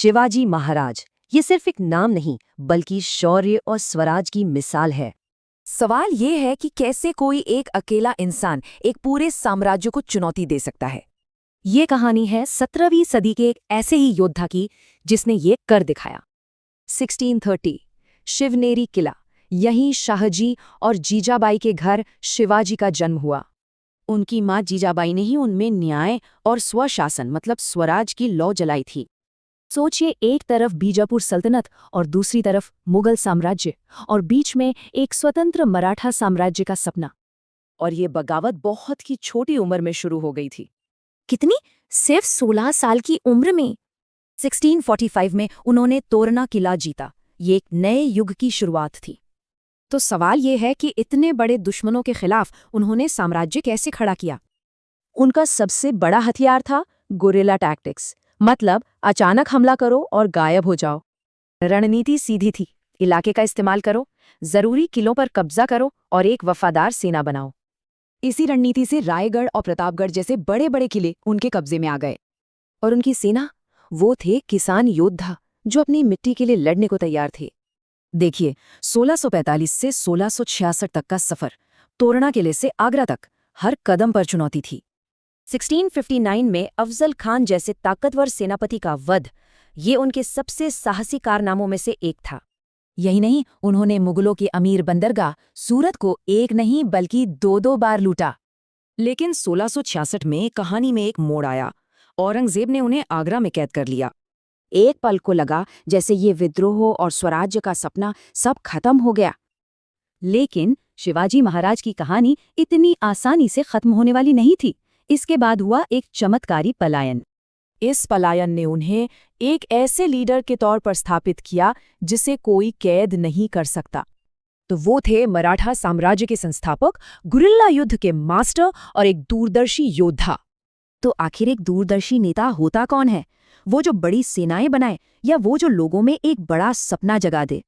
शिवाजी महाराज ये सिर्फ एक नाम नहीं बल्कि शौर्य और स्वराज की मिसाल है। सवाल ये है कि कैसे कोई एक अकेला इंसान एक पूरे साम्राज्य को चुनौती दे सकता है। ये कहानी है 17वीं सदी के एक ऐसे ही योद्धा की जिसने ये कर दिखाया। 1630 शिवनेरी किला, यहीं शाहजी और जीजाबाई के घर शिवाजी का जन्म हुआ। उनकी मां जीजाबाई ने ही उनमें न्याय और स्वशासन मतलब स्वराज की लौ जलाई थी। सोचिए, एक तरफ बीजापुर सल्तनत और दूसरी तरफ मुगल साम्राज्य और बीच में एक स्वतंत्र मराठा साम्राज्य का सपना। और ये बगावत बहुत ही छोटी उम्र में शुरू हो गई थी। कितनी? सिर्फ 16 साल की उम्र में। 1645 में उन्होंने तोरना किला जीता। ये एक नए युग की शुरुआत थी। तो सवाल ये है कि इतने बड़े दुश्मनों के खिलाफ उन्होंने साम्राज्य कैसे खड़ा किया? उनका सबसे बड़ा हथियार था गुरिल्ला टैक्टिक्स, मतलब अचानक हमला करो और गायब हो जाओ। रणनीति सीधी थी, इलाके का इस्तेमाल करो, जरूरी किलों पर कब्जा करो और एक वफादार सेना बनाओ। इसी रणनीति से रायगढ़ और प्रतापगढ़ जैसे बड़े बड़े किले उनके कब्जे में आ गए। और उनकी सेना, वो थे किसान योद्धा जो अपनी मिट्टी के लिए लड़ने को तैयार थे। देखिए, 1645 से 1666 तक का सफर, तोरना किले से आगरा तक, हर कदम पर चुनौती थी। 1659 में अफजल खान जैसे ताकतवर सेनापति का वध, ये उनके सबसे साहसी कारनामों में से एक था। यही नहीं, उन्होंने मुगलों के अमीर बंदरगाह सूरत को एक नहीं बल्कि दो बार लूटा। लेकिन 1666 में कहानी में एक मोड़ आया। औरंगजेब ने उन्हें आगरा में कैद कर लिया। एक पल को लगा जैसे ये विद्रोह और स्वराज्य का सपना सब खत्म हो गया। लेकिन शिवाजी महाराज की कहानी इतनी आसानी से खत्म होने वाली नहीं थी। इसके बाद हुआ एक चमत्कारी पलायन। इस पलायन ने उन्हें एक ऐसे लीडर के तौर पर स्थापित किया जिसे कोई कैद नहीं कर सकता। तो वो थे मराठा साम्राज्य के संस्थापक, गुरिल्ला युद्ध के मास्टर और एक दूरदर्शी योद्धा। तो आखिर एक दूरदर्शी नेता होता कौन है? वो जो बड़ी सेनाएं बनाए या वो जो लोगों में एक बड़ा सपना जगा दे?